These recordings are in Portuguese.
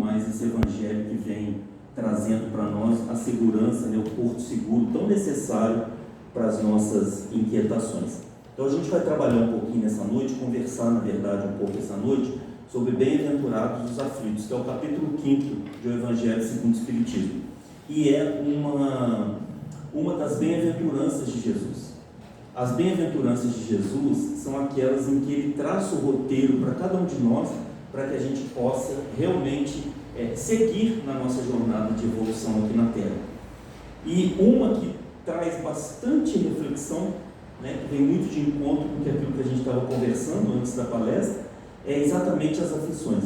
mais esse evangelho que vem trazendo para nós a segurança, né, o porto seguro tão necessário para as nossas inquietações. Então a gente vai trabalhar um pouquinho nessa noite, conversar na verdade um pouco essa noite sobre bem-aventurados os aflitos, que é o capítulo 5º do Evangelho segundo o Espiritismo, e é uma das bem-aventuranças de Jesus. As bem-aventuranças de Jesus são aquelas em que ele traça o roteiro para cada um de nós, para que a gente possa realmente seguir na nossa jornada de evolução aqui na Terra. E uma que traz bastante reflexão, né, que vem muito de encontro com aquilo que a gente estava conversando antes da palestra, é exatamente as aflições.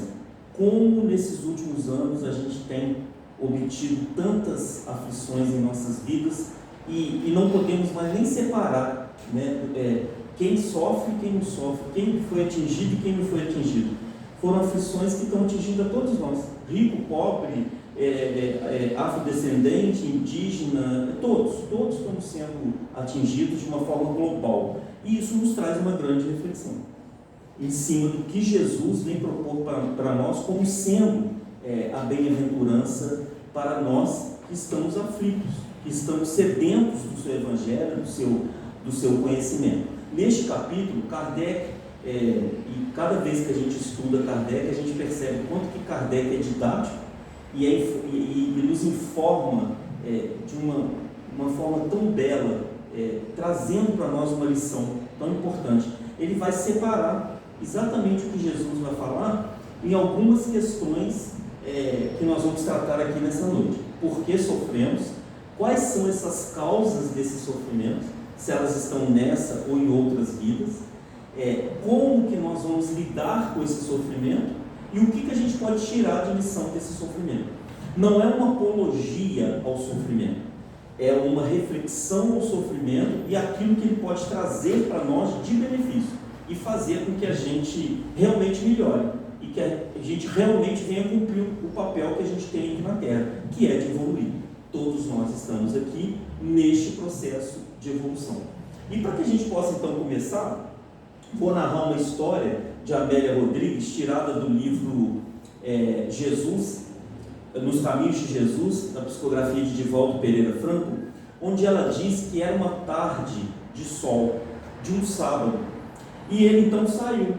Como nesses últimos anos a gente tem obtido tantas aflições em nossas vidas e não podemos mais nem separar, né, quem sofre e quem não sofre, quem foi atingido e quem não foi atingido. Foram aflições que estão atingindo a todos nós, rico, pobre, afrodescendente, indígena, todos estamos sendo atingidos de uma forma global, e isso nos traz uma grande reflexão em cima do que Jesus vem propor para nós como sendo a bem-aventurança para nós que estamos aflitos, que estamos sedentos do seu evangelho, do seu conhecimento. Neste capítulo, Kardec, e cada vez que a gente estuda Kardec, a gente percebe o quanto que Kardec é didático e nos informa de uma forma tão bela, trazendo para nós uma lição tão importante. Ele vai separar exatamente o que Jesus vai falar em algumas questões que nós vamos tratar aqui nessa noite. Por que sofremos? Quais são essas causas desses sofrimentos? Se elas estão nessa ou em outras vidas? Como que nós vamos lidar com esse sofrimento? E o que a gente pode tirar de lição desse sofrimento? Não é uma apologia ao sofrimento, é uma reflexão ao sofrimento e aquilo que ele pode trazer para nós de benefício e fazer com que a gente realmente melhore e que a gente realmente venha cumprir o papel que a gente tem aqui na Terra, que é de evoluir. Todos nós estamos aqui neste processo de evolução. E para que a gente possa então começar, vou narrar uma história de Amélia Rodrigues, tirada do livro Jesus, Nos Caminhos de Jesus, da psicografia de Divaldo Pereira Franco, onde ela diz que era uma tarde de sol, de um sábado, e ele então saiu.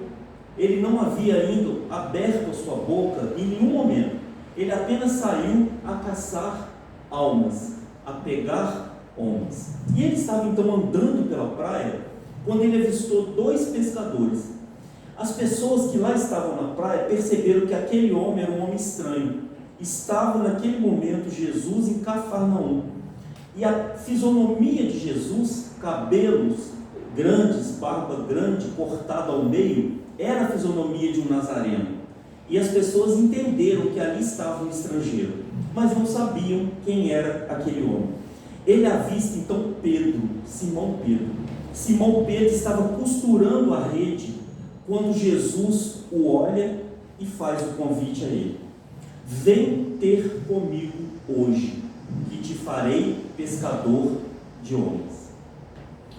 Ele não havia ainda aberto a sua boca em nenhum momento, ele apenas saiu a caçar almas, a pegar homens. E ele estava então andando pela praia, quando ele avistou 2 pescadores. As pessoas que lá estavam na praia perceberam que aquele homem era um homem estranho. Estava naquele momento Jesus em Cafarnaum, e a fisionomia de Jesus, cabelos grandes, barba grande, cortada ao meio, era a fisionomia de um nazareno. E as pessoas entenderam que ali estava um estrangeiro, mas não sabiam quem era aquele homem. Ele avista então Pedro, Simão Pedro. Simão Pedro estava costurando a rede quando Jesus o olha e faz o convite a ele: vem ter comigo hoje, que te farei pescador de homens.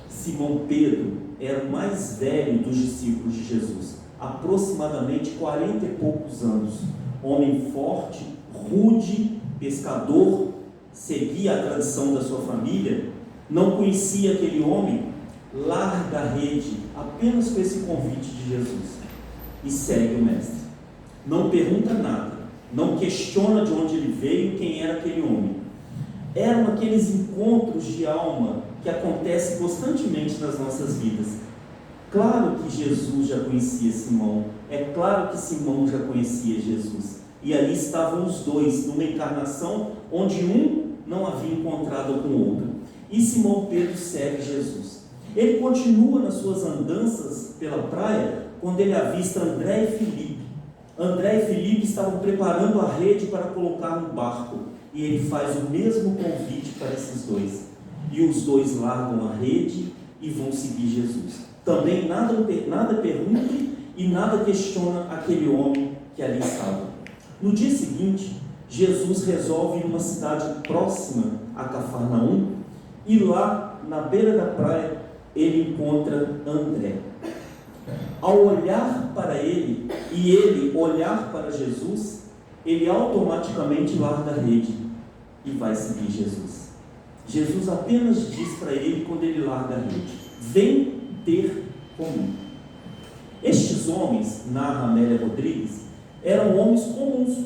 Simão Pedro era o mais velho dos discípulos de Jesus, aproximadamente 40 e poucos anos, homem forte, rude, pescador, seguia a tradição da sua família, não conhecia aquele homem, larga a rede apenas com esse convite de Jesus e segue o mestre. Não pergunta nada, não questiona de onde ele veio, quem era aquele homem. Eram aqueles encontros de alma que acontecem constantemente nas nossas vidas. Claro que Jesus já conhecia Simão, é claro que Simão já conhecia Jesus, e ali estavam os dois, numa encarnação onde um não havia encontrado com o outro, e Simão Pedro segue Jesus. Ele continua nas suas andanças pela praia, quando ele avista André e Filipe. André e Filipe estavam preparando a rede para colocar no barco, e ele faz o mesmo convite para esses dois, e os dois largam a rede e vão seguir Jesus. Também nada pergunta e nada questiona aquele homem que ali estava. No dia seguinte, Jesus resolve ir numa cidade próxima a Cafarnaum, e lá, na beira da praia, ele encontra André. Ao olhar para ele, e ele olhar para Jesus, ele automaticamente larga a rede e vai seguir Jesus. Jesus apenas diz para ele quando ele larga a rede: vem ter comigo. Estes homens, narra Amélia Rodrigues, eram homens comuns,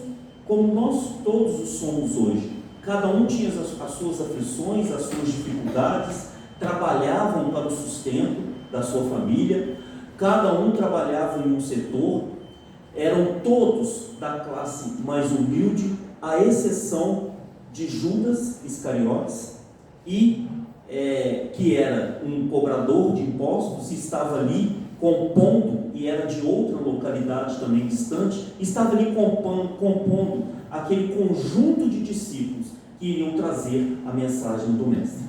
como nós todos somos hoje. Cada um tinha as suas aflições, as suas dificuldades, trabalhavam para o sustento da sua família, cada um trabalhava em um setor, eram todos da classe mais humilde, à exceção de Judas Iscariotes, que era um cobrador de impostos, estava ali compondo, e era de outra localidade também distante, estava ali compondo aquele conjunto de discípulos que iriam trazer a mensagem do Mestre.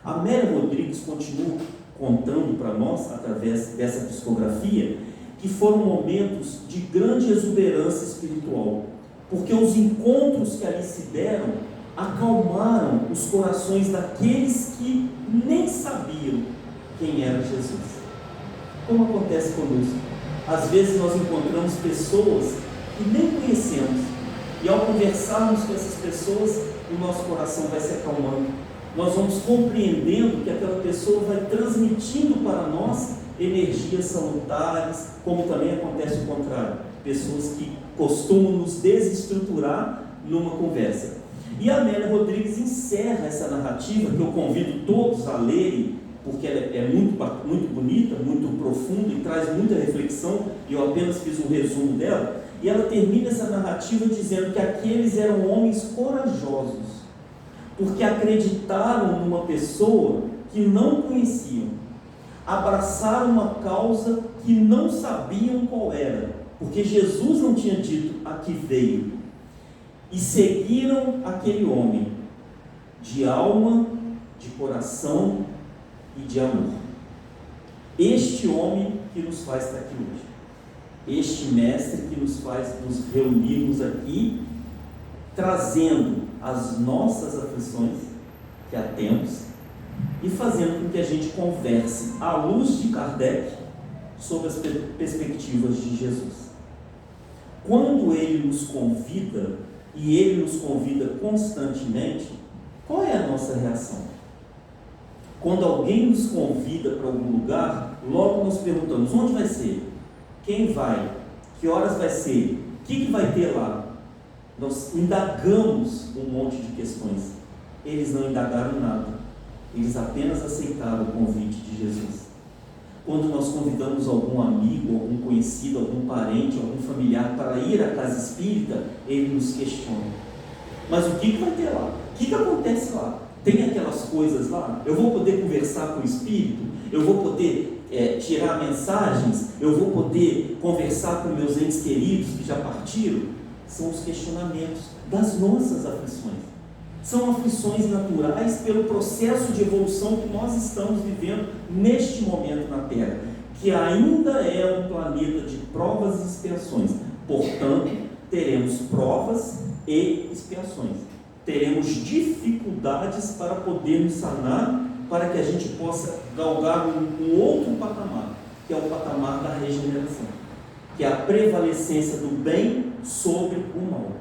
Amélia Rodrigues continua contando para nós, através dessa psicografia, que foram momentos de grande exuberância espiritual, porque os encontros que ali se deram acalmaram os corações daqueles que nem sabiam quem era Jesus. Como acontece conosco? Às vezes nós encontramos pessoas que nem conhecemos, e ao conversarmos com essas pessoas, o nosso coração vai se acalmando. Nós vamos compreendendo que aquela pessoa vai transmitindo para nós energias salutares, como também acontece o contrário, pessoas que costumam nos desestruturar numa conversa. E a Amélia Rodrigues encerra essa narrativa, que eu convido todos a lerem, porque ela é muito bonita, muito profunda e traz muita reflexão, e eu apenas fiz um resumo dela, e ela termina essa narrativa dizendo que aqueles eram homens corajosos, porque acreditaram numa pessoa que não conheciam, abraçaram uma causa que não sabiam qual era, porque Jesus não tinha dito a que veio, e seguiram aquele homem de alma, de coração e de amor. Este homem que nos faz estar aqui hoje, este mestre que nos faz nos reunirmos aqui, trazendo as nossas aflições que há tempos e fazendo com que a gente converse à luz de Kardec sobre as perspectivas de Jesus. Quando ele nos convida, e ele nos convida constantemente, qual é a nossa reação? Quando alguém nos convida para algum lugar, logo nós perguntamos: onde vai ser? Quem vai? Que horas vai ser? O que vai ter lá? Nós indagamos um monte de questões. Eles não indagaram nada, eles apenas aceitaram o convite de Jesus. Quando nós convidamos algum amigo, algum conhecido, algum parente, algum familiar para ir à casa espírita, ele nos questiona: mas o que vai ter lá? O que acontece lá? Tem aquelas coisas lá? Eu vou poder conversar com o espírito? Eu vou poder tirar mensagens? Eu vou poder conversar com meus entes queridos que já partiram? São os questionamentos das nossas aflições. São aflições naturais pelo processo de evolução que nós estamos vivendo neste momento na Terra, que ainda é um planeta de provas e expiações. Portanto, teremos provas e expiações. Teremos dificuldades para podermos sanar, para que a gente possa galgar um outro patamar, que é o patamar da regeneração, que é a prevalecência do bem sobre o mal.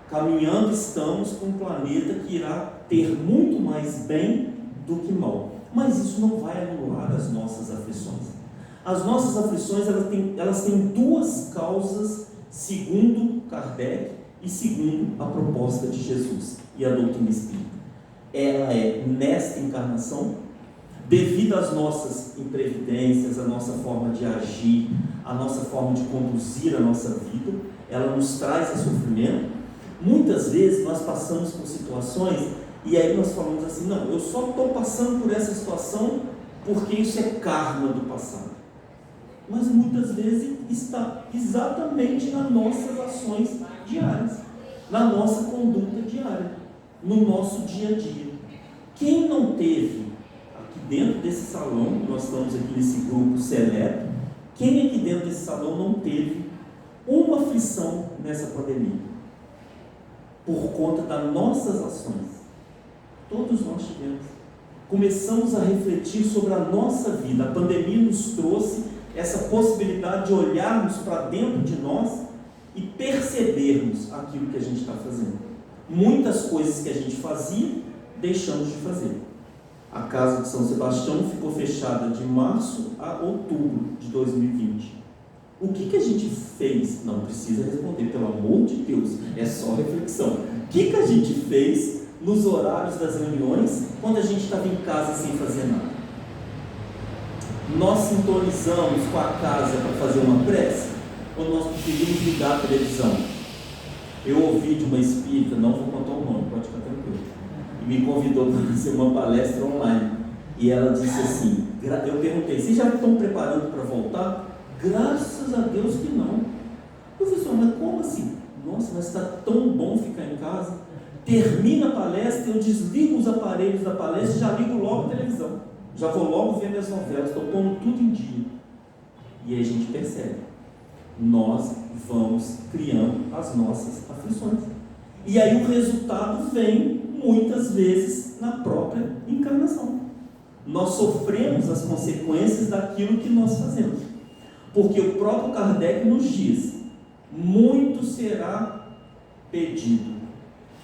Caminhando estamos para um planeta que irá ter muito mais bem do que mal. Mas isso não vai anular as nossas aflições. As nossas aflições elas têm duas causas, segundo Kardec e segundo a proposta de Jesus e a doutrina espírita. Ela é nesta encarnação, devido às nossas imprevidências, à nossa forma de agir, à nossa forma de conduzir a nossa vida, ela nos traz a sofrimento. Muitas vezes nós passamos por situações e aí nós falamos assim: não, eu só estou passando por essa situação porque isso é karma do passado. Mas muitas vezes está exatamente nas nossas ações diárias, na nossa conduta diária, no nosso dia a dia. Quem não teve, aqui dentro desse salão, nós estamos aqui nesse grupo seleto, quem aqui dentro desse salão não teve uma aflição nessa pandemia? Por conta das nossas ações. Todos nós tivemos. Começamos a refletir sobre a nossa vida. A pandemia nos trouxe essa possibilidade de olharmos para dentro de nós e percebermos aquilo que a gente está fazendo. Muitas coisas que a gente fazia, deixamos de fazer. A casa de São Sebastião ficou fechada de março a outubro de 2020. O que a gente fez? Não precisa responder, pelo amor de Deus, é só reflexão. O que a gente fez nos horários das reuniões, quando a gente estava em casa sem fazer nada? Nós sintonizamos com a casa para fazer uma prece? Ou nós preferimos ligar a televisão? Eu ouvi de uma espírita, não vou contar o nome, pode ficar tranquilo, e me convidou para fazer uma palestra online. E ela disse assim, eu perguntei, vocês já estão preparando para voltar? Graças a Deus que não. Professor, mas como assim? Nossa, mas está tão bom ficar em casa. Termina a palestra, eu desligo os aparelhos da palestra e já ligo logo a televisão. Já vou logo ver minhas novelas, estou pondo tudo em dia. E aí a gente percebe, nós vamos criando as nossas aflições. E aí o resultado vem, muitas vezes, na própria encarnação. Nós sofremos as consequências daquilo que nós fazemos. Porque o próprio Kardec nos diz, muito será pedido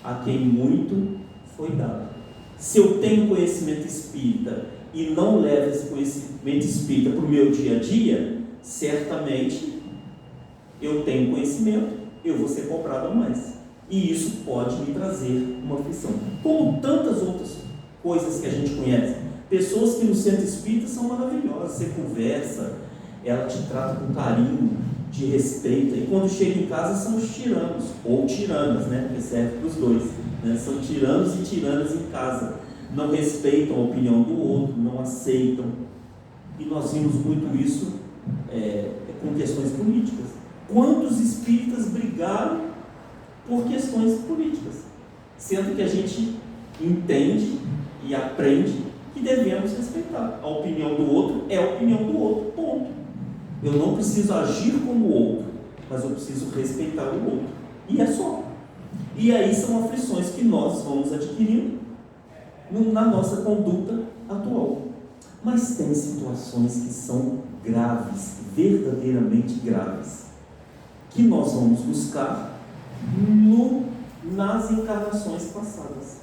a quem muito foi dado. Se eu tenho conhecimento espírita e não levo esse conhecimento espírita para o meu dia a dia, certamente eu tenho conhecimento, eu vou ser cobrado a mais. E isso pode me trazer uma aflição. Como tantas outras coisas que a gente conhece. Pessoas que no centro espírita são maravilhosas, você conversa, ela te trata com carinho, te respeita, e quando chega em casa são os tiranos, ou tiranas, né? Porque serve para os dois, né? São tiranos e tiranas em casa, não respeitam a opinião do outro, não aceitam, e nós vimos muito isso com questões políticas. Quantos espíritas brigaram por questões políticas, sendo que a gente entende e aprende que devemos respeitar. A opinião do outro é a opinião do outro, ponto. Eu não preciso agir como o outro, mas eu preciso respeitar o outro. E é só. E aí são aflições que nós vamos adquirindo na nossa conduta atual. Mas tem situações que são graves, verdadeiramente graves, que nós vamos buscar nas encarnações passadas.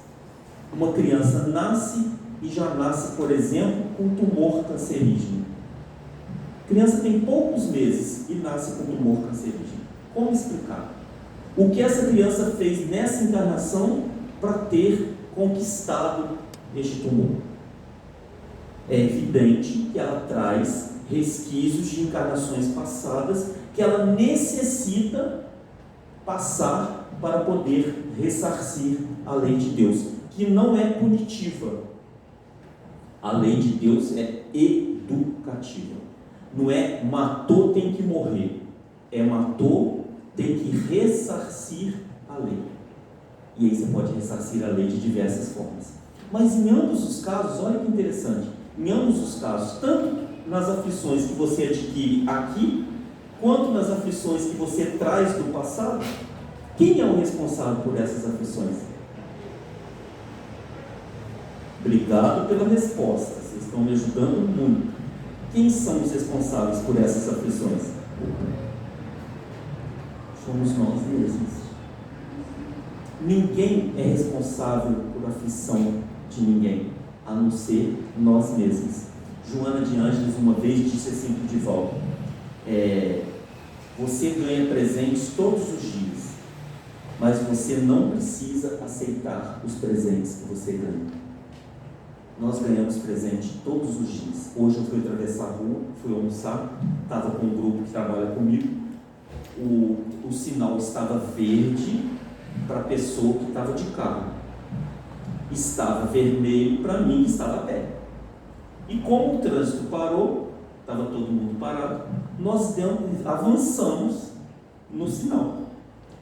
Uma criança nasce e já nasce, por exemplo, com tumor cancerígeno. A criança tem poucos meses e nasce com tumor cancerígeno. Como explicar? O que essa criança fez nessa encarnação para ter conquistado este tumor? É evidente que ela traz resquícios de encarnações passadas que ela necessita passar para poder ressarcir a lei de Deus, que não é punitiva. A lei de Deus é educativa. Não é matou, tem que morrer. É matou, tem que ressarcir a lei. E aí você pode ressarcir a lei de diversas formas. Mas em ambos os casos, olha que interessante, em ambos os casos, tanto nas aflições que você adquire aqui, quanto nas aflições que você traz do passado, quem é o responsável por essas aflições? Obrigado pela resposta, vocês estão me ajudando muito. Quem são os responsáveis por essas aflições? Somos nós mesmos. Ninguém é responsável por aflição de ninguém, a não ser nós mesmos. Joana de Ângeles uma vez disse assim para o Divaldo, você ganha presentes todos os dias, mas você não precisa aceitar os presentes que você ganha. Nós ganhamos presente todos os dias. Hoje eu fui atravessar a rua, fui almoçar, estava com um grupo que trabalha comigo, o sinal estava verde para a pessoa que estava de carro, estava vermelho para mim que estava a pé. E como o trânsito parou, estava todo mundo parado, nós avançamos no sinal,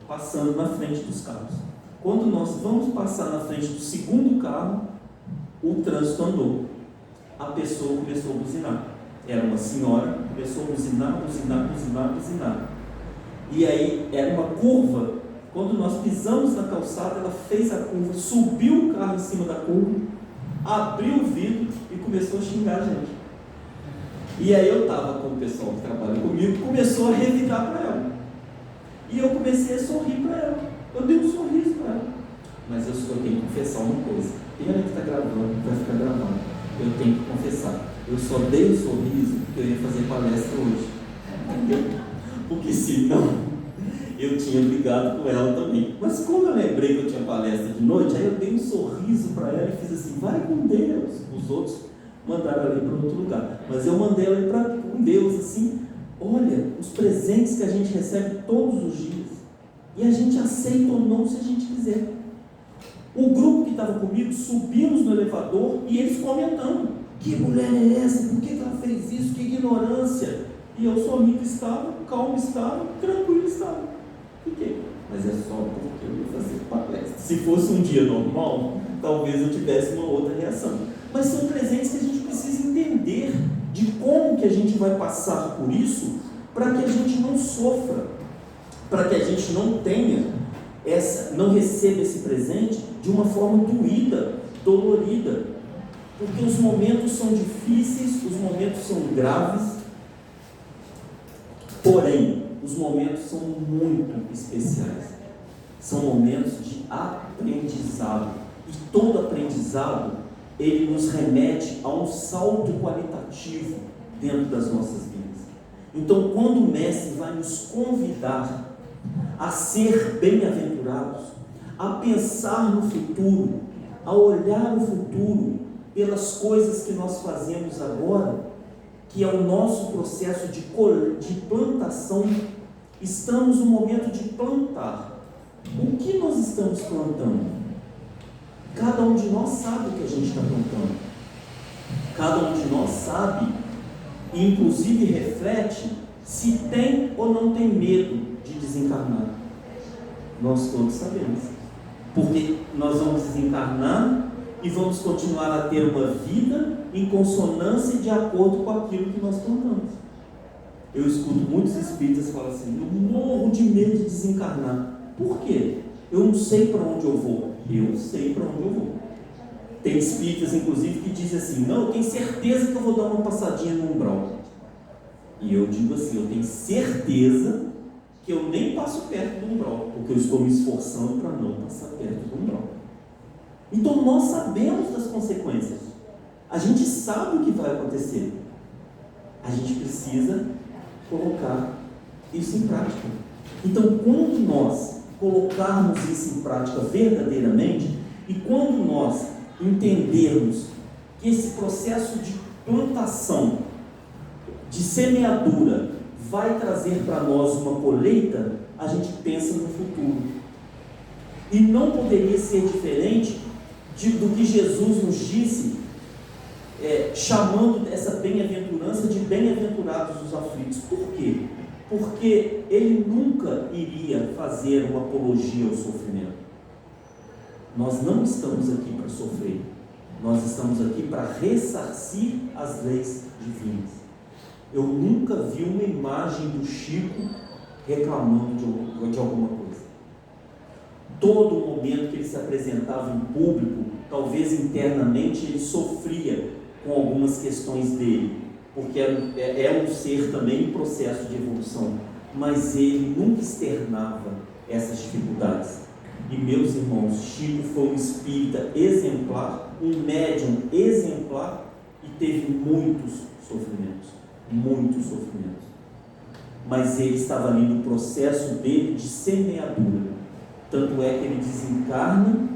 passando na frente dos carros. Quando nós vamos passar na frente do segundo carro, o trânsito andou. A pessoa começou a buzinar. Era uma senhora, começou a buzinar. E aí era uma curva. Quando nós pisamos na calçada, ela fez a curva, subiu o carro em cima da curva, abriu o vidro e começou a xingar a gente. E aí eu estava com o pessoal que trabalha comigo, começou a revidar para ela. E eu comecei a sorrir para ela. Eu dei um sorriso para ela. Mas eu tenho que confessar uma coisa. Pena que está gravando, vai ficar gravando. Eu tenho que confessar. Eu só dei um sorriso porque eu ia fazer palestra hoje. Entendeu? Porque senão eu tinha brigado com ela também. Mas como eu lembrei que eu tinha palestra de noite, aí eu dei um sorriso para ela e fiz assim, vai com Deus. Os outros mandaram ela ir para outro lugar. Mas eu mandei ela ir com Deus, assim. Olha, os presentes que a gente recebe todos os dias. E a gente aceita ou não se a gente quiser. O grupo que estava comigo, subimos no elevador e eles comentando. Que mulher é essa? Por que ela fez isso? Que ignorância! E eu sorrindo estava, calmo estava, tranquilo estava. Fiquei. Mas é só porque eu ia fazer palestra. Se fosse um dia normal, talvez eu tivesse uma outra reação. Mas são presentes que a gente precisa entender de como que a gente vai passar por isso para que a gente não sofra, para que a gente não tenha não receba esse presente de uma forma doída, dolorida. Porque os momentos são difíceis, os momentos são graves, porém, os momentos são muito especiais. São momentos de aprendizado. E todo aprendizado, ele nos remete a um salto qualitativo dentro das nossas vidas. Então, quando o Mestre vai nos convidar a ser bem-aventurados, a pensar no futuro, a olhar o futuro pelas coisas que nós fazemos agora, que é o nosso processo de plantação, estamos no momento de plantar. O que nós estamos plantando? Cada um de nós sabe o que a gente está plantando. Cada um de nós sabe, e inclusive reflete, se tem ou não tem medo de desencarnar. Nós todos sabemos. Porque nós vamos desencarnar e vamos continuar a ter uma vida em consonância e de acordo com aquilo que nós plantamos. Eu escuto muitos espíritas falar assim, eu morro de medo de desencarnar. Por quê? Eu não sei para onde eu vou. Eu sei para onde eu vou. Tem espíritas, inclusive, que dizem assim, não, eu tenho certeza que eu vou dar uma passadinha no umbral. E eu digo assim, eu tenho certeza que eu nem passo perto do umbral, porque eu estou me esforçando para não passar perto do umbral. Então nós sabemos das consequências. A gente sabe o que vai acontecer. A gente precisa colocar isso em prática. Então, quando nós colocarmos isso em prática verdadeiramente, e quando nós entendermos que esse processo de plantação, de semeadura, vai trazer para nós uma colheita, a gente pensa no futuro. E não poderia ser diferente do que Jesus nos disse, chamando essa bem-aventurança de bem-aventurados os aflitos. Por quê? Porque ele nunca iria fazer uma apologia ao sofrimento. Nós não estamos aqui para sofrer, nós estamos aqui para ressarcir as leis divinas. Eu nunca vi uma imagem do Chico reclamando de alguma coisa. Todo momento que ele se apresentava em público, talvez internamente ele sofria com algumas questões dele, porque é um ser também em processo de evolução, mas ele nunca externava essas dificuldades. E meus irmãos, Chico foi um espírita exemplar, um médium exemplar, e teve muitos sofrimentos, mas ele estava ali no processo dele de semeadura. Tanto é que ele desencarna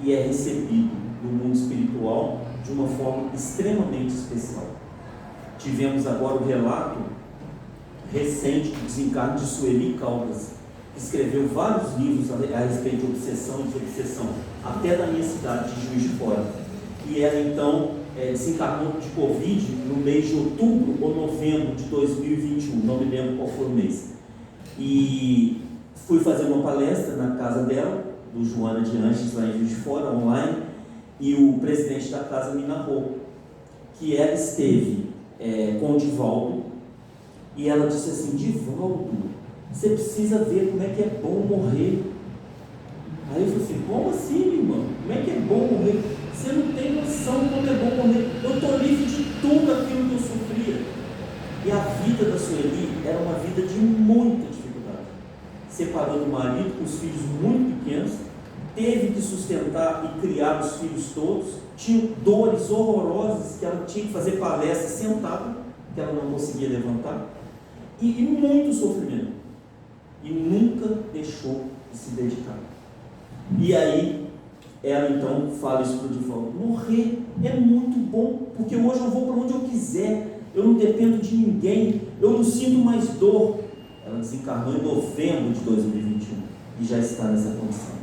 e é recebido no mundo espiritual de uma forma extremamente especial. Tivemos agora o relato recente do desencarne de Sueli Caldas, que escreveu vários livros a respeito de obsessão e desobsessão, até da minha cidade de Juiz de Fora. E ela então desencarnou de Covid no mês de outubro ou novembro de 2021, não me lembro qual foi o mês. E fui fazer uma palestra na casa dela, do Joana de Anjos, lá em Juiz de Fora, online, e o presidente da casa me narrou que ela esteve com o Divaldo, e ela disse assim, Divaldo, você precisa ver como é que é bom morrer. Aí eu falei assim, como assim, minha irmã? Como é que é bom morrer? Você não tem noção como é bom morrer. Eu estou livre de tudo aquilo que eu sofria. E a vida da Sueli era uma vida de muita dificuldade. separou do marido com os filhos muito pequenos, teve que sustentar e criar os filhos todos, tinha dores horrorosas que ela tinha que fazer palestra sentada, que ela não conseguia levantar, e muito sofrimento, e nunca deixou de se dedicar. E aí ela então fala isso para o Divaldo: morrer é muito bom, porque hoje eu vou para onde eu quiser, eu não dependo de ninguém, eu não sinto mais dor. Ela desencarnou em novembro de 2021 e já está nessa condição.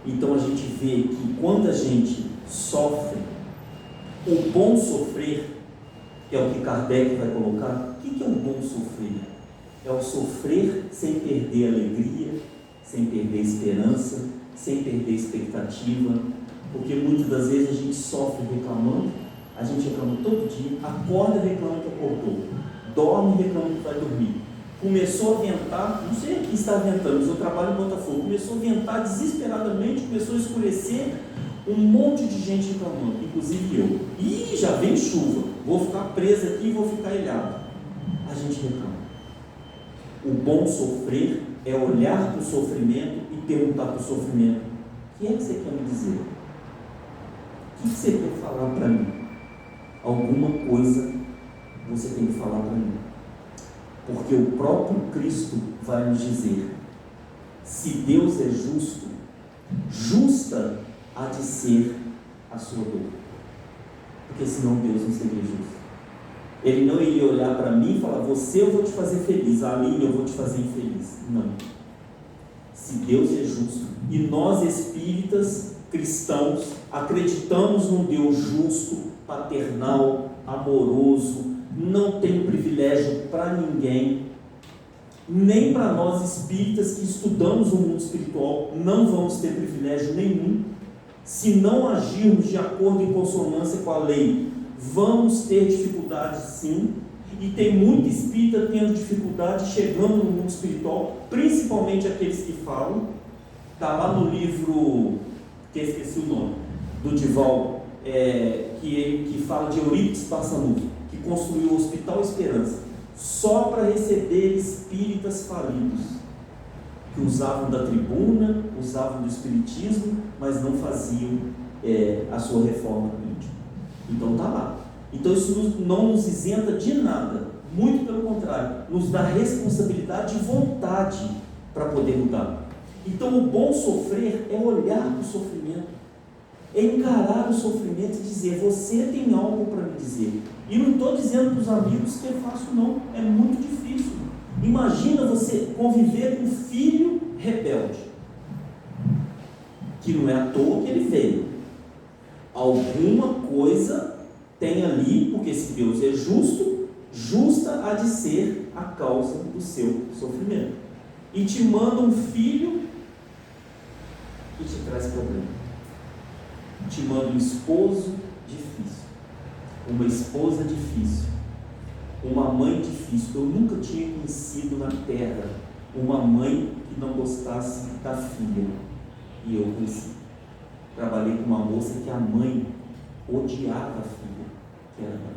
Então a gente vê que quando a gente sofre, o bom sofrer, que é o que Kardec vai colocar, o que é o bom sofrer? É o sofrer sem perder a alegria, sem perder a esperança, sem perder a expectativa, porque muitas das vezes a gente sofre reclamando, a gente reclama todo dia, acorda e reclama que acordou, dorme e reclama que vai dormir. Começou a ventar, não sei aqui está ventando, mas eu trabalho em Botafogo, começou a ventar desesperadamente, começou a escurecer, um monte de gente reclamando, inclusive eu. Ih, já vem chuva, vou ficar presa aqui e vou ficar ilhado. A gente reclama. O bom sofrer é olhar para o sofrimento e perguntar para o sofrimento: o que é que você quer me dizer? O que você quer falar para mim? Alguma coisa você tem que falar para mim. Porque o próprio Cristo vai nos dizer: se Deus é justo, justa há de ser a sua dor. Porque senão Deus não seria justo. Ele não iria olhar para mim e falar: você eu vou te fazer feliz, a mim eu vou te fazer infeliz. Não. Se Deus é justo, e nós espíritas cristãos acreditamos num Deus justo, paternal, amoroso, não tem privilégio para ninguém, nem para nós espíritas que estudamos o mundo espiritual, não vamos ter privilégio nenhum. Se não agirmos de acordo em consonância com a lei, vamos ter dificuldades sim, e tem muito espírita tendo dificuldade chegando no mundo espiritual, principalmente aqueles que falam. Está lá no livro, que eu esqueci o nome, do Divaldo, que fala de Eurípides Passanufo, que construiu o Hospital Esperança só para receber espíritas falidos, que usavam da tribuna, usavam do espiritismo, mas não faziam a sua reforma íntima. Então está lá. Então isso não nos isenta de nada, muito pelo contrário, nos dá responsabilidade e vontade para poder mudar. Então o bom sofrer é olhar para o sofrimento, é encarar o sofrimento e dizer: você tem algo para me dizer. E não estou dizendo para os amigos que é fácil, não, é muito difícil. Imagina você conviver com um filho rebelde, que não é à toa que ele veio. Alguma coisa tem ali, porque se Deus é justo, justa há de ser a causa do seu sofrimento. E te manda um filho que te traz problema. Te manda um esposo difícil, uma esposa difícil, uma mãe difícil. Eu nunca tinha conhecido na terra uma mãe que não gostasse da filha, e eu conheci. Trabalhei com uma moça que a mãe odiava a filha, que era mãe.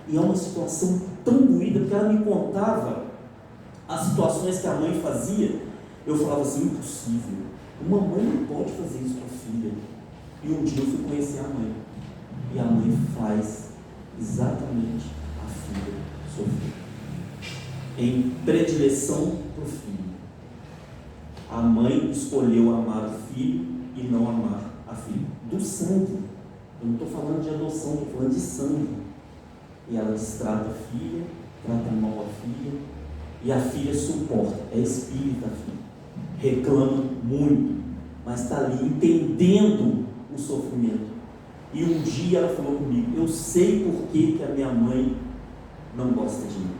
E é uma situação tão doída, porque ela me contava as situações que a mãe fazia. Eu falava assim: impossível, uma mãe não pode fazer isso com a filha. E um dia eu fui conhecer a mãe, e a mãe faz exatamente a filha sofrer, em predileção para o filho. A mãe escolheu amar o filho e não amar a filha, do sangue. Eu não estou falando de adoção, estou falando de sangue. E ela destrata a filha, trata mal a filha, e a filha suporta, é espírita a filha, reclama muito, mas está ali entendendo o sofrimento. E um dia ela falou comigo: eu sei por que a minha mãe não gosta de mim.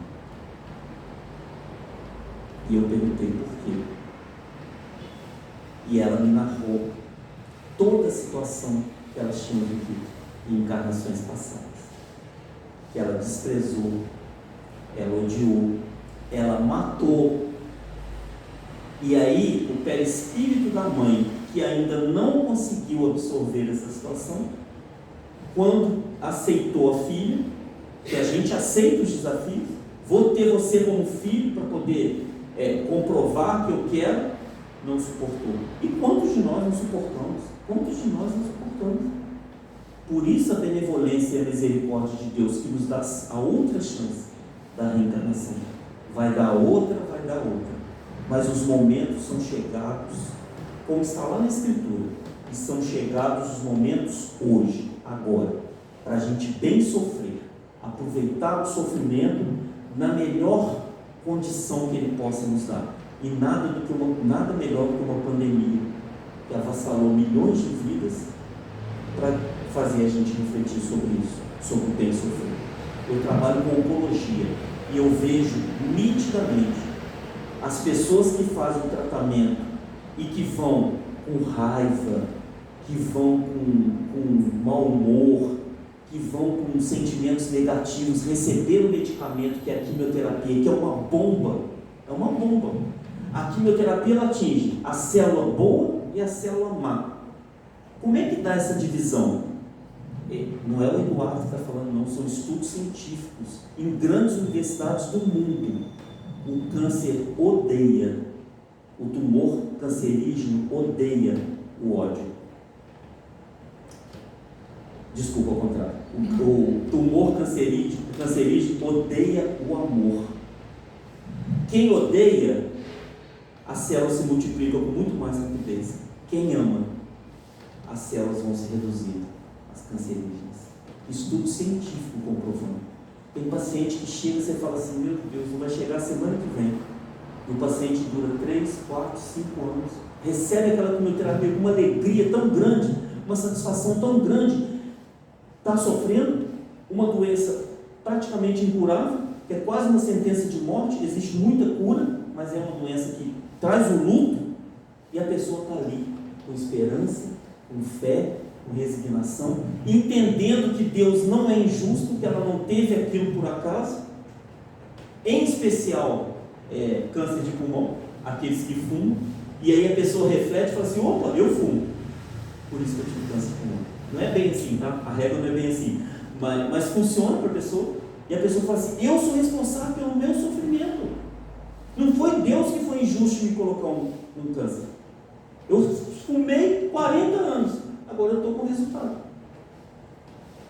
E eu perguntei por quê. E ela me narrou toda a situação que elas tinham vivido em encarnações passadas, que ela desprezou, ela odiou, ela matou. E aí o perispírito da mãe, que ainda não conseguiu absorver essa situação, quando aceitou a filha, que a gente aceita os desafios, Vou ter você como filho para poder comprovar que eu quero. Não suportou. E quantos de nós não suportamos? Quantos de nós não suportamos? Por isso a benevolência e a misericórdia de Deus, que nos dá a outra chance da reencarnação. Vai dar outra. Mas os momentos são chegados, como está lá na Escritura, e são chegados os momentos hoje, agora, para a gente bem sofrer, aproveitar o sofrimento na melhor condição que Ele possa nos dar. E nada melhor do que uma pandemia que avassalou milhões de vidas para fazer a gente refletir sobre isso, sobre o bem sofrer. Eu trabalho com oncologia e eu vejo nitidamente as pessoas que fazem o tratamento e que vão com raiva, que vão com mau humor, que vão com sentimentos negativos, receber o medicamento que é a quimioterapia, que é uma bomba. A quimioterapia ela atinge a célula boa e a célula má. Como é que dá essa divisão? Não é o Eduardo que está falando, não, são estudos científicos em grandes universidades do mundo. O câncer odeia, o tumor cancerígeno odeia o ódio. Desculpa, ao contrário. O tumor cancerígeno odeia o amor. Quem odeia, as células se multiplicam com muito mais rapidez. Quem ama, as células vão se reduzir, as cancerígenas. Estudo científico comprovando. Tem paciente que chega e você fala assim, meu Deus, não vai chegar a semana que vem. E o paciente dura 3, 4, 5 anos, recebe aquela quimioterapia com uma alegria tão grande, uma satisfação tão grande, está sofrendo uma doença praticamente incurável, que é quase uma sentença de morte, existe muita cura, mas é uma doença que traz o luto, e a pessoa está ali, com esperança, com fé, com resignação, entendendo que Deus não é injusto, que ela não teve aquilo por acaso, em especial câncer de pulmão, aqueles que fumam, e aí a pessoa reflete e fala assim, opa, eu fumo, por isso que eu tive câncer de pulmão. Não é bem assim, tá? A regra não é bem assim, mas funciona para a pessoa, e a pessoa fala assim, eu sou responsável pelo meu sofrimento, não foi Deus que foi injusto em me colocar um câncer, eu fumei 40 anos, agora eu estou com resultado.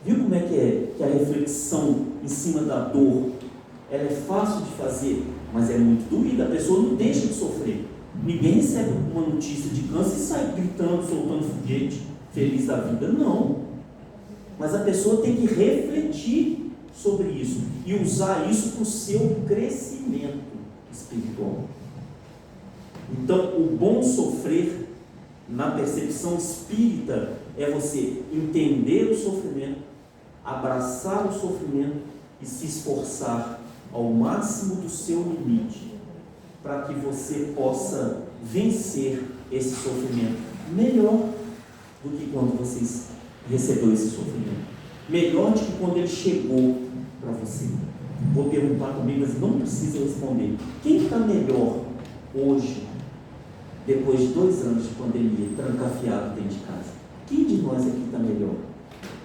Viu como é que a reflexão em cima da dor, ela é fácil de fazer, mas é muito doída, a pessoa não deixa de sofrer. Ninguém recebe uma notícia de câncer e sai gritando, soltando foguete, feliz da vida, não. Mas a pessoa tem que refletir sobre isso e usar isso para o seu crescimento espiritual. Então, o bom sofrer, na percepção espírita, é você entender o sofrimento, abraçar o sofrimento e se esforçar ao máximo do seu limite para que você possa vencer esse sofrimento melhor do que quando você recebeu esse sofrimento, melhor do que quando ele chegou para você. Vou perguntar também, mas não precisa responder. Quem está melhor hoje, depois de 2 anos de pandemia, trancafiado dentro de casa? Quem de nós aqui está melhor?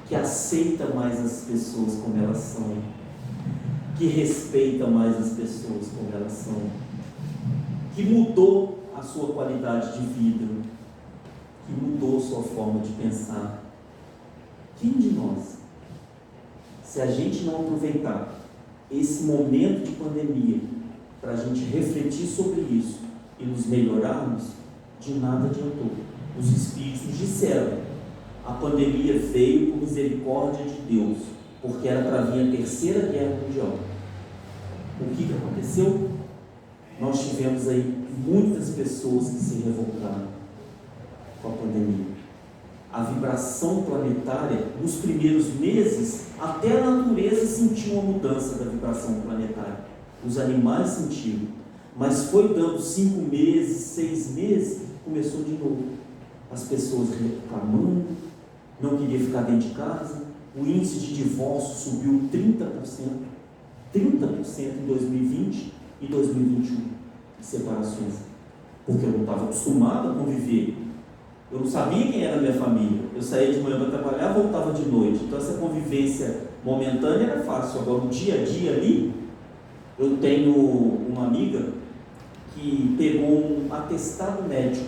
Que aceita mais as pessoas como elas são, que respeita mais as pessoas como elas são, que mudou a sua qualidade de vida, que mudou sua forma de pensar. Quem de nós, se a gente não aproveitar esse momento de pandemia para a gente refletir sobre isso e nos melhorarmos, de nada adiantou. Os Espíritos disseram, a pandemia veio por misericórdia de Deus, porque era para vir a terceira guerra mundial. O que aconteceu? Nós tivemos aí muitas pessoas que se revoltaram com a pandemia. A vibração planetária, nos primeiros meses, até a natureza sentiu uma mudança da vibração planetária. Os animais sentiram, mas foi dando 5 meses, 6 meses, começou de novo. As pessoas reclamando, não queriam ficar dentro de casa, o índice de divórcio subiu 30% em 2020 e 2021, de separações, porque eu não estava acostumado a conviver, eu não sabia quem era a minha família, eu saía de manhã para trabalhar, voltava de noite, então essa convivência momentânea era fácil, agora o dia a dia ali, Eu tenho uma amiga que pegou um atestado médico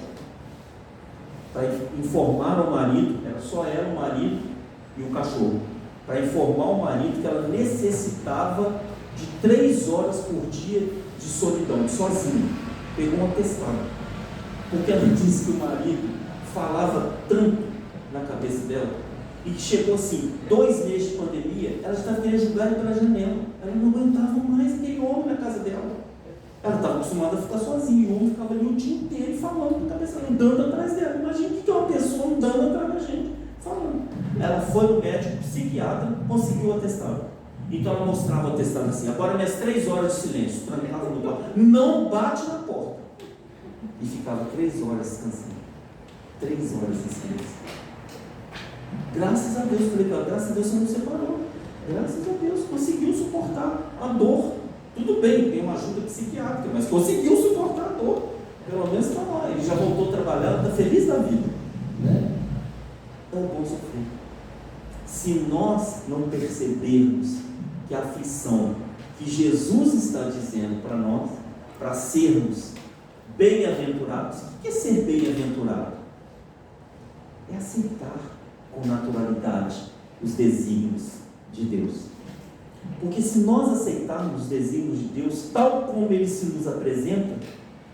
para informar ao marido, era só ela, o marido e o cachorro, para informar ao marido que ela necessitava de 3 horas por dia de solidão, sozinha. Pegou um atestado, porque ela disse que o marido falava tanto na cabeça dela, e que chegou assim, 2 meses de pandemia, ela estava querendo jogar ele pela janela, ela não aguentava mais aquele homem na casa dela. Ela estava acostumada a ficar sozinha, e o homem ficava ali o dia inteiro falando na cabeça, andando atrás dela. Imagina o que é uma pessoa andando atrás da gente, falando. Ela foi no médico, psiquiatra, conseguiu o atestado. Então ela mostrava o atestado assim: agora minhas 3 horas de silêncio, trancava no quarto, não bate na porta. E ficava 3 horas descansando. 3 horas em silêncio. Graças a Deus, falei para ela, graças a Deus você não separou. Graças a Deus, conseguiu suportar a dor. Tudo bem, tem uma ajuda psiquiátrica, mas conseguiu suportar a dor. Pelo menos está lá, ele já voltou a trabalhar, está feliz da vida, né? É bom sofrer. Se nós não percebermos que a aflição que Jesus está dizendo para nós, para sermos bem-aventurados, o que é ser bem-aventurado? É aceitar com naturalidade os desígnios de Deus. Porque se nós aceitarmos os desígnios de Deus tal como eles se nos apresentam,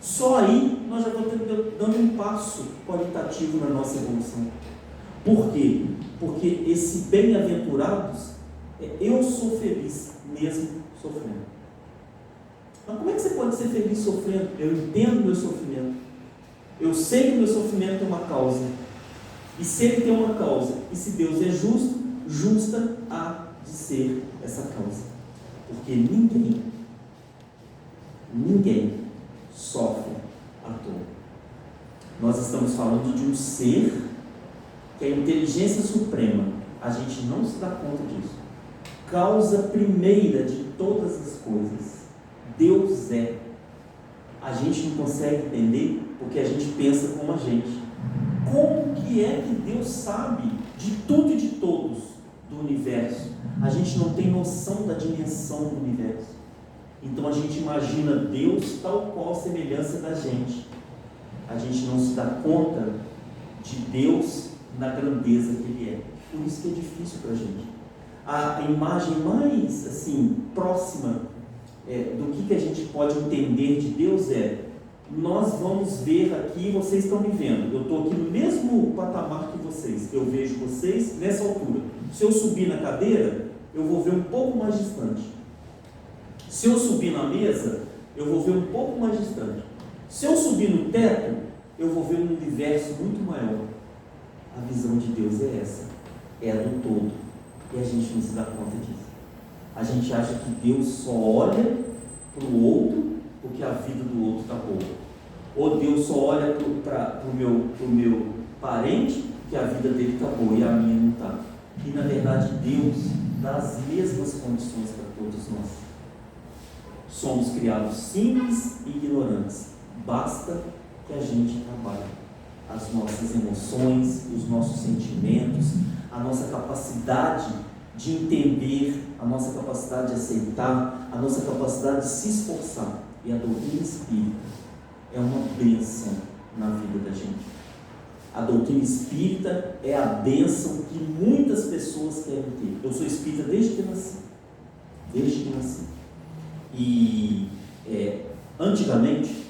só aí nós já vamos dando um passo qualitativo na nossa evolução. Por quê? Porque esse bem-aventurados, eu sou feliz mesmo sofrendo. Mas como é que você pode ser feliz sofrendo? Eu entendo o meu sofrimento. Eu sei que o meu sofrimento tem uma causa. E se ele tem uma causa, e se Deus é justo, justa há de ser essa causa. Porque ninguém sofre à toa. Nós estamos falando de um ser que é a inteligência suprema. A gente não se dá conta disso. Causa primeira de todas as coisas. Deus é. A gente não consegue entender porque a gente pensa como a gente. Como que é que Deus sabe de tudo e de todos do universo? A gente não tem noção da dimensão do universo. Então a gente imagina Deus tal qual a semelhança da gente. A gente não se dá conta de Deus na grandeza que Ele é. Por isso que é difícil para a gente. A imagem mais assim, próxima do que a gente pode entender de Deus é: nós vamos ver aqui, vocês estão me vendo, eu estou aqui no mesmo patamar que vocês, eu vejo vocês nessa altura. Se eu subir na cadeira, eu vou ver um pouco mais distante. Se eu subir na mesa, eu vou ver um pouco mais distante. Se eu subir no teto, eu vou ver um universo muito maior. A visão de Deus é essa, é a do todo, e a gente não se dá conta disso. A gente acha que Deus só olha para o outro porque a vida do outro está boa, ou Deus só olha para o meu parente que a vida dele está boa e a minha não está. E na verdade Deus dá as mesmas condições para todos nós. Somos criados simples e ignorantes, basta que a gente trabalhe as nossas emoções, os nossos sentimentos, a nossa capacidade de entender, a nossa capacidade de aceitar, a nossa capacidade de se esforçar. E a doutrina espírita é uma bênção na vida da gente. A doutrina espírita é a bênção que muitas pessoas querem ter. Eu sou espírita desde que nasci. E antigamente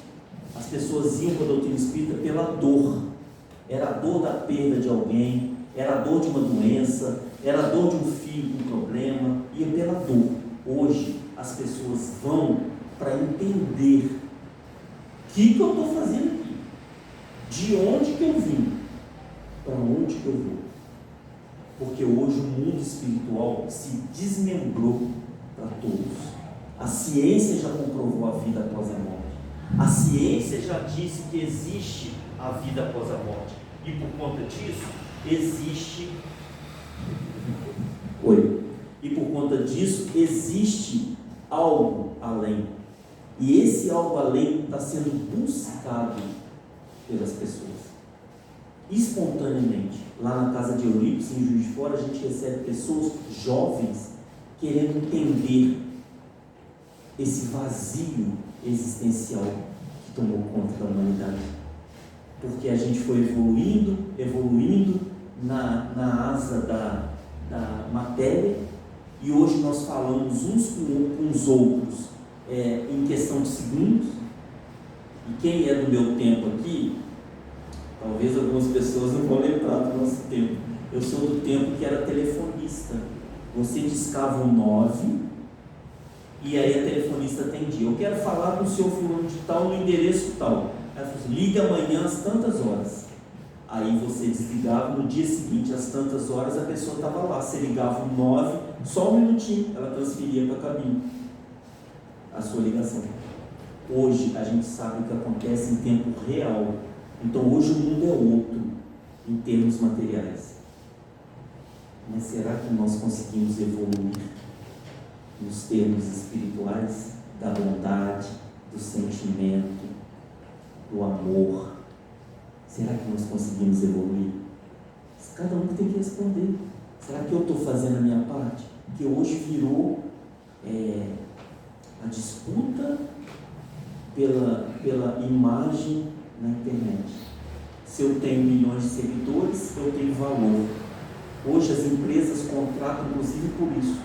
as pessoas iam para a doutrina espírita pela dor. Era a dor da perda de alguém, era a dor de uma doença, era a dor de um filho com problema, ia pela dor. Hoje as pessoas vão para entender o que eu estou fazendo aqui, de onde que eu vim, para onde que eu vou. Porque hoje o mundo espiritual se desmembrou para todos. A ciência já comprovou a vida após a morte. A ciência já disse que existe a vida após a morte. E por conta disso, existe algo além. E esse algo além está sendo buscado pelas pessoas. Espontaneamente. Lá na casa de Eurípides, em Juiz de Fora, a gente recebe pessoas jovens querendo entender esse vazio existencial que tomou conta da humanidade. Porque a gente foi evoluindo na asa da matéria, e hoje nós falamos uns com os outros em questão de segundos. E quem é do meu tempo aqui, talvez algumas pessoas não vão lembrar do nosso tempo. Eu sou do tempo que era telefonista. Você discava um 9 e aí a telefonista atendia. Eu quero falar com o senhor fulano de tal no endereço tal. Ela falou assim: liga amanhã às tantas horas. Aí você desligava, no dia seguinte às tantas horas a pessoa estava lá. Você ligava um 9, só um minutinho, ela transferia para a cabine a sua ligação. Hoje a gente sabe o que acontece em tempo real. Então hoje o mundo é outro em termos materiais. Mas será que nós conseguimos evoluir nos termos espirituais da bondade, do sentimento, do amor? Será que nós conseguimos evoluir? Cada um tem que responder. Será que eu estou fazendo a minha parte? Que hoje virou a disputa pela imagem na internet. Se eu tenho milhões de seguidores, eu tenho valor. Hoje as empresas contratam inclusive por isso.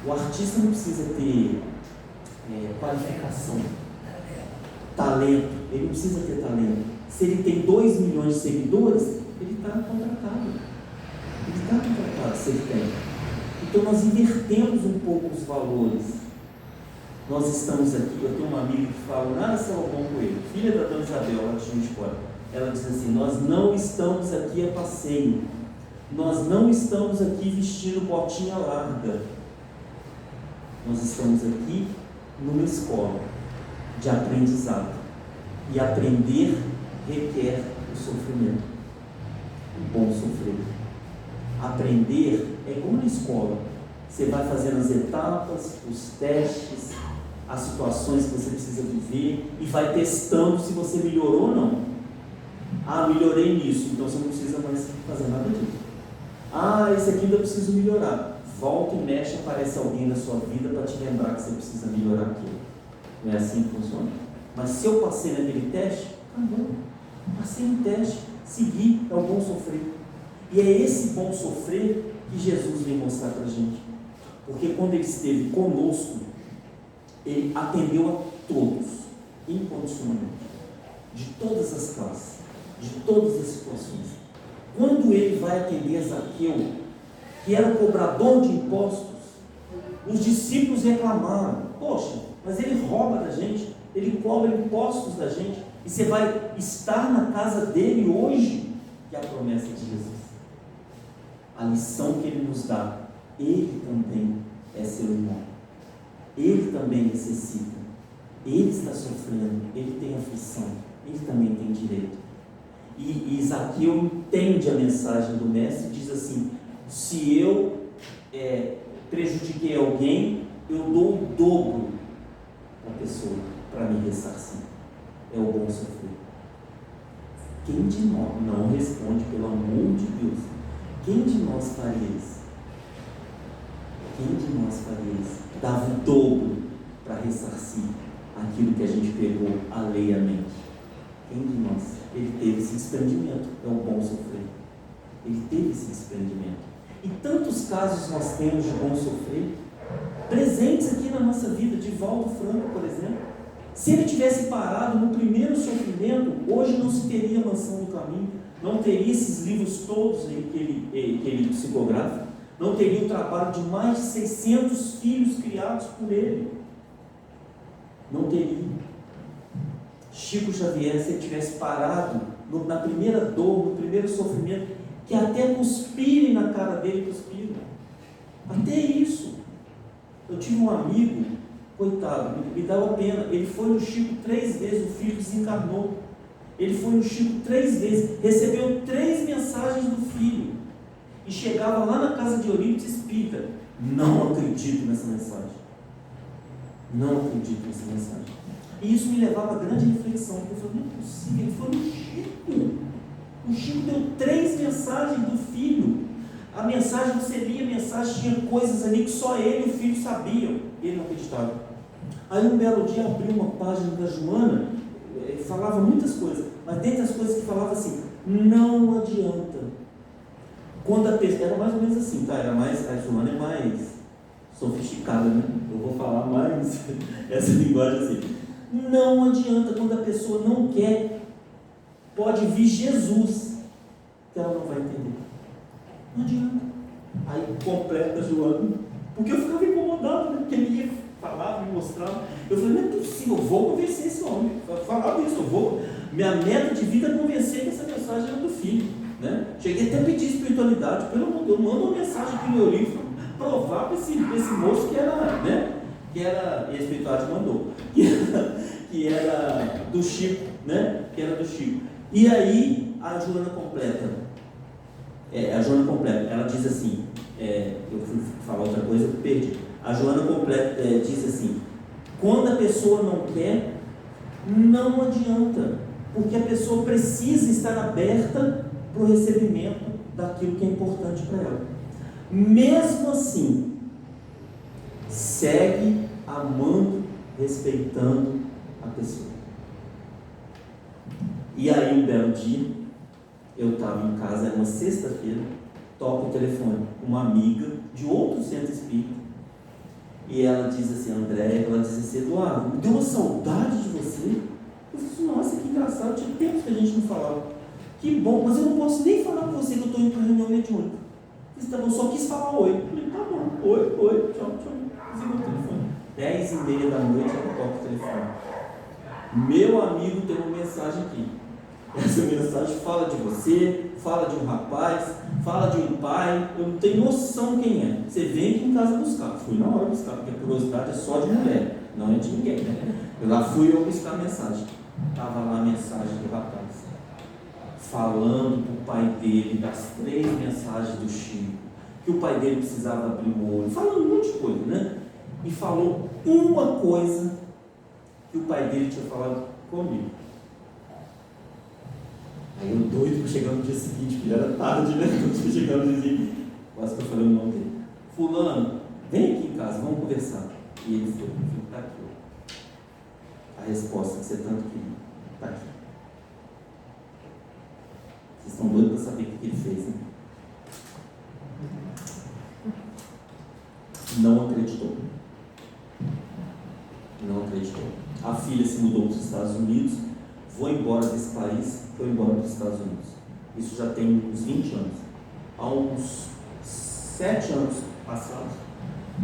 O artista não precisa ter qualificação, talento, ele não precisa ter talento. Se ele tem 2 milhões de seguidores, ele está contratado. Ele está contratado se ele tem. Então nós invertemos um pouco os valores. Nós estamos aqui, eu tenho uma amiga que fala, nada Salomão Coelho, filha da Dona Isabel, lá de Juiz de Fora. Ela diz assim: nós não estamos aqui a passeio. Nós não estamos aqui vestindo botinha larga. Nós estamos aqui numa escola de aprendizado. E aprender requer o sofrimento. O bom sofrer. Aprender é como na escola. Você vai fazendo as etapas, os testes, as situações que você precisa viver e vai testando se você melhorou ou não. Ah, melhorei nisso, então você não precisa mais fazer nada disso. Ah, esse aqui ainda eu preciso melhorar. Volta e mexe, aparece alguém na sua vida para te lembrar que você precisa melhorar aquilo. Não é assim que funciona? Mas se eu passei naquele teste, acabou. Passei no teste, segui, é o bom sofrer. E é esse bom sofrer que Jesus vem mostrar para a gente. Porque quando ele esteve conosco, ele atendeu a todos, incondicionalmente, de todas as classes, de todas as situações. Quando ele vai atender a Zaqueu, que era o cobrador de impostos, os discípulos reclamaram: poxa, mas ele rouba da gente, ele cobra impostos da gente, e você vai estar na casa dele hoje? Que é a promessa de Jesus. A lição que ele nos dá: ele também é seu irmão, ele também necessita, ele está sofrendo, ele tem aflição, ele também tem direito. E Zaqueu entende a mensagem do mestre e diz assim: se eu prejudiquei alguém, eu dou o dobro para a pessoa para me ressarcir. É o bom sofrer. Quem de nós não responde, pelo amor de Deus? Quem de nós faria isso? Quem de nós faria isso? Dava o dobro para ressarcir aquilo que a gente pegou alheiamente. Quem de nós? Ele teve esse desprendimento. É o bom sofrer. Ele teve esse desprendimento. E tantos casos nós temos de bom sofrer, presentes aqui na nossa vida. Divaldo Franco, por exemplo. Se ele tivesse parado no primeiro sofrimento, hoje não se teria Mansão do Caminho, não teria esses livros todos aí que ele psicografa, não teria o trabalho de mais de 600 filhos criados por ele. Não teria. Chico Xavier, se ele tivesse parado na primeira dor, no primeiro sofrimento, que até cuspirem na cara dele, cuspiram. Até isso. Eu tive um amigo, coitado, me dava pena, ele foi no Chico 3 vezes, o filho desencarnou. Ele foi no Chico 3 vezes, recebeu 3 mensagens do filho, e chegava lá na casa de Eurípides Espírita: não acredito nessa mensagem. Não acredito nessa mensagem. E isso me levava a grande reflexão, porque eu falei: não é possível, ele foi no Chico. O Chico deu 3 mensagens do filho. A mensagem, você lia a mensagem, tinha coisas ali que só ele e o filho sabiam. Ele não acreditava. Aí um belo dia abri uma página da Joana, falava muitas coisas, mas dentre as coisas que falava assim, não adianta. Quando a pessoa, era mais ou menos assim, tá? Era mais, a Joana é mais sofisticada, né? Eu vou falar mais essa linguagem assim. Não adianta, quando a pessoa não quer, pode vir Jesus, que ela não vai entender. Não adianta. Aí completa a Joana, porque eu ficava incomodado, né? Porque ele ia, falava, me mostrava. Eu falei, não é possível, eu vou convencer esse homem. Eu falava isso, minha meta de vida é convencer que essa mensagem era do Filho. Né? Cheguei até a pedir espiritualidade, pelo amor de Deus, manda uma mensagem aqui no meu livro, provar para esse moço que era, né? Que era, e a espiritualidade mandou, que era do Chico, né? Que era do Chico. E aí a Joana completa, ela diz assim, eu fui falar outra coisa, eu perdi. A Joana completa, diz assim, quando a pessoa não quer, não adianta, porque a pessoa precisa estar aberta para o recebimento daquilo que é importante para ela. Mesmo assim, segue amando, respeitando a pessoa. E aí, um belo dia, eu estava em casa, era uma sexta-feira, toco o telefone, uma amiga de outro centro espírita, e ela diz assim, André, ela diz assim, Eduardo, me deu uma saudade de você. Eu falei assim, nossa, que engraçado, tinha tempos que a gente não falava. Que bom, mas eu não posso nem falar com você que eu estou indo para a reunião mediúnica. Eu só quis falar oi. Eu falei, tá bom, oi, tchau. Desligou o telefone. 10h30 da noite eu toco o telefone. Meu amigo tem uma mensagem aqui. Essa mensagem fala de você, fala de um rapaz, fala de um pai, eu não tenho noção quem é. Você vem aqui em casa buscar. Fui na hora buscar, porque a curiosidade é só de mulher, não é de ninguém, né? Eu lá fui eu buscar a mensagem. Estava lá a mensagem do rapaz, falando para o pai dele das 3 mensagens do Chico, que o pai dele precisava abrir o olho, falando um monte de coisa, né? E falou uma coisa que o pai dele tinha falado comigo. Aí eu doido para chegar no dia seguinte, porque já era tarde, né? Quando eu chegando no dia seguinte, quase que eu falei o nome dele. Fulano, vem aqui em casa, vamos conversar. E ele foi, está aqui. A resposta que você tanto queria, está aqui. Vocês estão doidos para saber o que ele fez, né? Não acreditou. A filha se mudou para os Estados Unidos, foi embora desse país, foi embora para os Estados Unidos. Isso já tem uns 20 anos. Há uns 7 anos passados,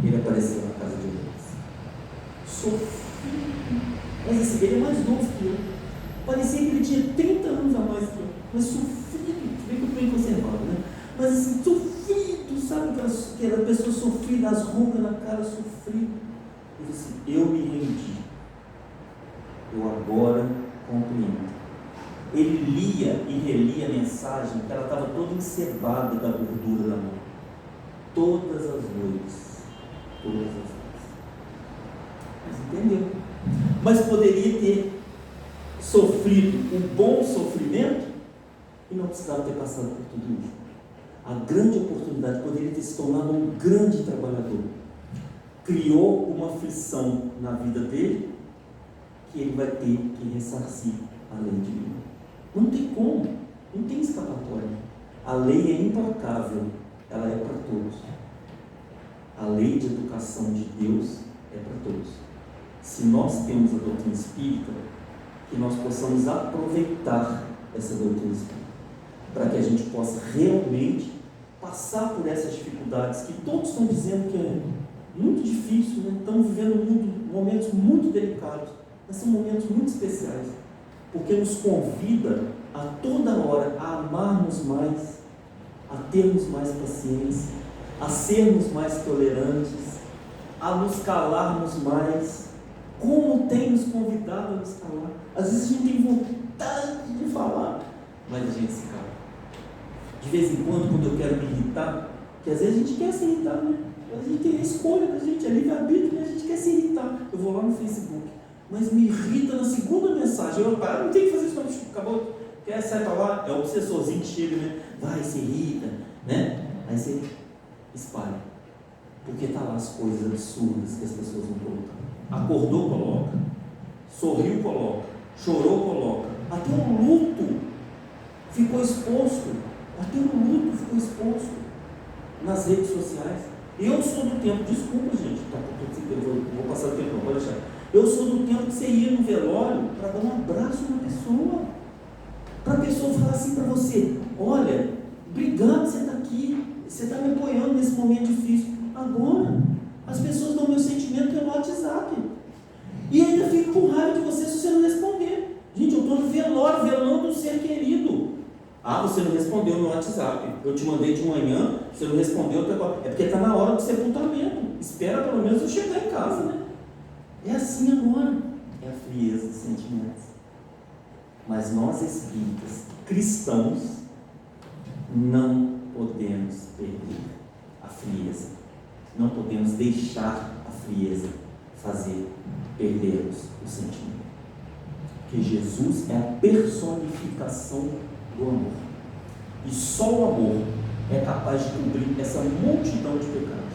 ele apareceu na casa de eles. Sofrido. Mas assim, ele é mais novo que eu. Parecia que ele tinha 30 anos a mais que eu. Mas sofrido, vê que eu estou bem conservado, né? Mas assim, sofrido, sabe? Aquela pessoa sofrida, as rugas na cara, sofrido. Ele disse assim, eu me rendi. Eu agora compreendo. Ele lia e relia a mensagem, que ela estava toda encebada da gordura da mão. Todas as noites. Mas entendeu? Mas poderia ter sofrido um bom sofrimento e não precisava ter passado por tudo isso. A grande oportunidade, poderia ter se tornado um grande trabalhador. Criou uma aflição na vida dele que ele vai ter que ressarcir a lei divina. Não tem como, não tem escapatória. A lei é implacável, ela é para todos. A lei de educação de Deus é para todos. Se nós temos a doutrina espírita, que nós possamos aproveitar essa doutrina espírita, para que a gente possa realmente passar por essas dificuldades que todos estão dizendo que é muito difícil, né? Estamos vivendo momentos muito delicados, mas são momentos muito especiais, porque nos convida a toda hora a amarmos mais, a termos mais paciência, a sermos mais tolerantes, a nos calarmos mais, como tem nos convidado a nos calar. Às vezes a gente tem vontade de falar, mas a gente se cala. De vez em quando eu quero me irritar, porque às vezes a gente quer se irritar, né? A gente tem a escolha da gente, é livre-arbítrio, né? A gente quer se irritar. Eu vou lá no Facebook, mas me irrita na segunda mensagem. Eu não tem que fazer isso, não, acabou. Quer sair para lá? É o obsessorzinho que chega, né? Vai, se irrita, né? Aí você espalha. Porque está lá as coisas absurdas que as pessoas vão colocar. Acordou, coloca. Sorriu, coloca. Chorou, coloca. Até o luto ficou exposto. Até o luto ficou exposto nas redes sociais. Eu sou do tempo, desculpa gente, vou passar o tempo, não pode deixar. Eu sou do tempo que você ia no velório para dar um abraço na pessoa. Para a pessoa falar assim para você: olha, obrigado, você está aqui, você está me apoiando nesse momento difícil. Agora, as pessoas dão meu sentimento pelo WhatsApp. E ainda fico com raiva de você se você não responder. Gente, eu estou no velório, velando um ser querido. Ah, você não respondeu no WhatsApp. Eu te mandei de manhã, você não respondeu. É porque está na hora do sepultamento. Espera pelo menos eu chegar em casa, né? É assim agora. É a frieza dos sentimentos. Mas nós espíritas, cristãos, não podemos perder a frieza. Não podemos deixar a frieza fazer perdermos o sentimento. Porque Jesus é a personificação do amor. E só o amor é capaz de cobrir essa multidão de pecados.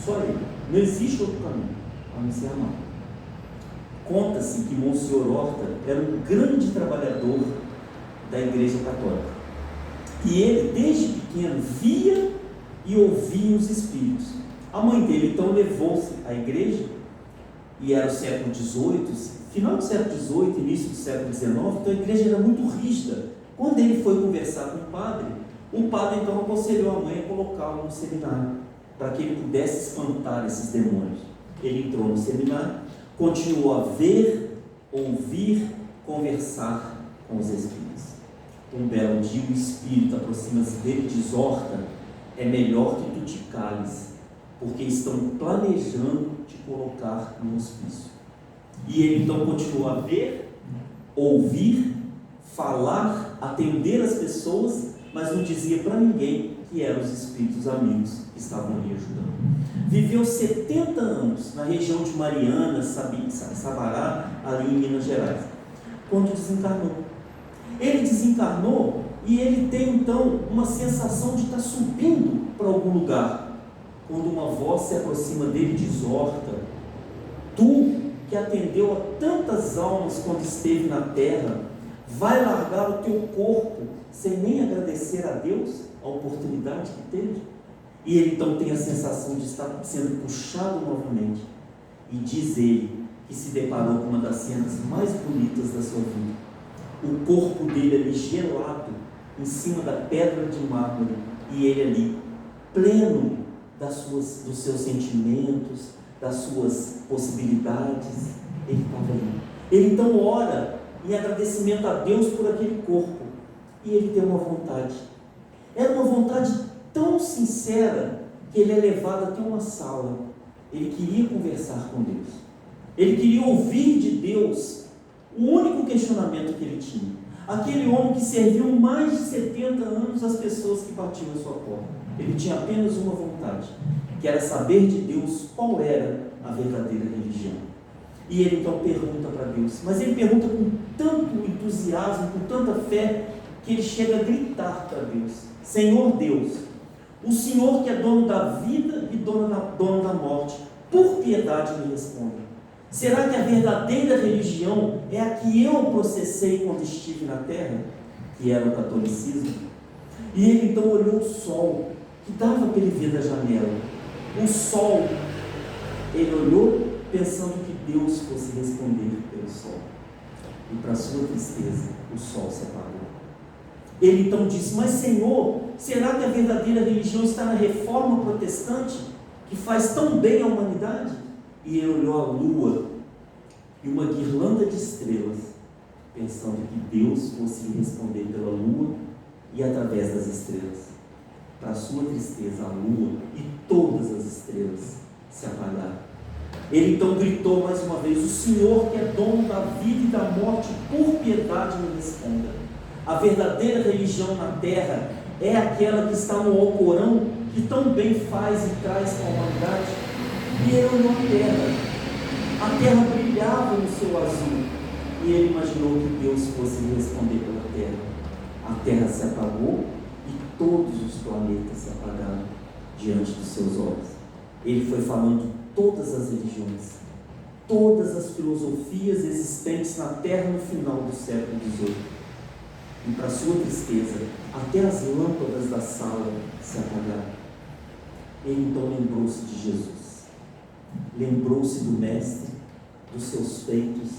Só ele. Não existe outro caminho a não ser amar. Conta-se que Monsenhor Horta era um grande trabalhador da Igreja Católica. E ele, desde pequeno, via e ouvia os espíritos. A mãe dele, então, levou-se à igreja, e era o século XVIII, final do século XVIII, início do século XIX, então a igreja era muito rígida. Quando ele foi conversar com o padre então aconselhou a mãe a colocá-lo no seminário, para que ele pudesse espantar esses demônios. Ele entrou no seminário, continuou a ver, ouvir, conversar com os espíritos. Um belo dia o espírito aproxima-se dele e diz: Horta, é melhor que tu te cales, porque estão planejando te colocar no hospício. E ele então continuou a ver, ouvir, falar, atender as pessoas, mas não dizia para ninguém que eram os espíritos amigos que estavam ali ajudando. Viveu 70 anos na região de Mariana, Sabará, ali em Minas Gerais, quando desencarnou. Ele desencarnou e ele tem então uma sensação de estar subindo para algum lugar, quando uma voz se aproxima dele e diz: Horta, tu que atendeu a tantas almas quando esteve na terra, vai largar o teu corpo sem nem agradecer a Deus a oportunidade que teve? E ele então tem a sensação de estar sendo puxado novamente, e diz ele que se deparou com uma das cenas mais bonitas da sua vida: o corpo dele ali gelado em cima da pedra de mármore, e ele ali pleno dos seus sentimentos, das suas possibilidades. Ele estava ali. Ele então ora em agradecimento a Deus por aquele corpo, e ele tem uma vontade. Era uma vontade tão sincera que ele é levado até uma sala. Ele queria conversar com Deus, ele queria ouvir de Deus o único questionamento que ele tinha. Aquele homem que serviu mais de 70 anos às pessoas que batiam à sua porta, ele tinha apenas uma vontade, que era saber de Deus qual era a verdadeira religião. E ele então pergunta para Deus, mas ele pergunta com tanto entusiasmo, com tanta fé, que ele chega a gritar para Deus: Senhor Deus, o Senhor que é dono da vida e dono da morte, por piedade me responda. Será que a verdadeira religião é a que eu processei quando estive na terra, que era o catolicismo? E ele então olhou o sol, que dava para ele ver da janela. O sol, ele olhou pensando que Deus fosse responder pelo sol. E para sua tristeza, o sol se apagou. Ele então disse: mas Senhor, será que a verdadeira religião está na reforma protestante, que faz tão bem à humanidade? E ele olhou a lua e uma guirlanda de estrelas, pensando que Deus fosse responder pela lua e através das estrelas. Para sua tristeza, a lua e todas as estrelas se apagaram. Ele então gritou mais uma vez: o Senhor que é dono da vida e da morte, por piedade me responda. A verdadeira religião na terra é aquela que está no Alcorão, que tão bem faz e traz para a humanidade. E ele olhou a terra brilhava no seu azul, e ele imaginou que Deus fosse responder pela terra. A terra se apagou e todos os planetas se apagaram diante dos seus olhos. Ele foi falando todas as religiões, todas as filosofias existentes na Terra no final do século XVIII. E, para sua tristeza, até as lâmpadas da sala se apagaram. Ele então lembrou-se de Jesus, lembrou-se do Mestre, dos seus feitos,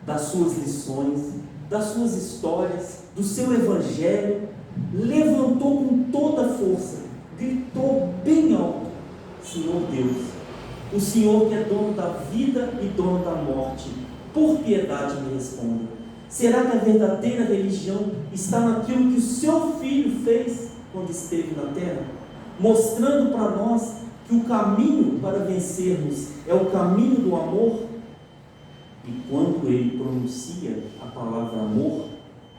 das suas lições, das suas histórias, do seu Evangelho, levantou com toda a força, gritou bem alto: Senhor Deus, o Senhor que é dono da vida e dono da morte, por piedade me responda. Será que a verdadeira religião está naquilo que o seu Filho fez quando esteve na terra? Mostrando para nós que o caminho para vencermos é o caminho do amor. E quando ele pronuncia a palavra amor,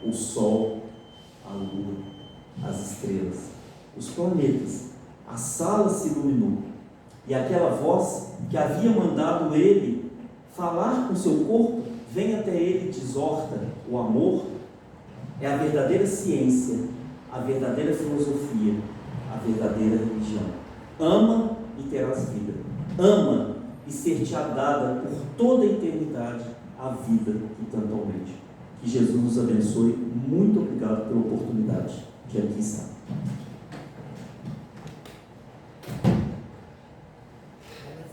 o sol, a lua, as estrelas, os planetas, a sala se iluminou. E aquela voz que havia mandado ele falar com seu corpo, vem até ele e te exorta: o amor é a verdadeira ciência, a verdadeira filosofia, a verdadeira religião. Ama e terás vida. Ama e ser-te-á dada por toda a eternidade a vida que tanto almeja. Que Jesus nos abençoe. Muito obrigado pela oportunidade que aqui está.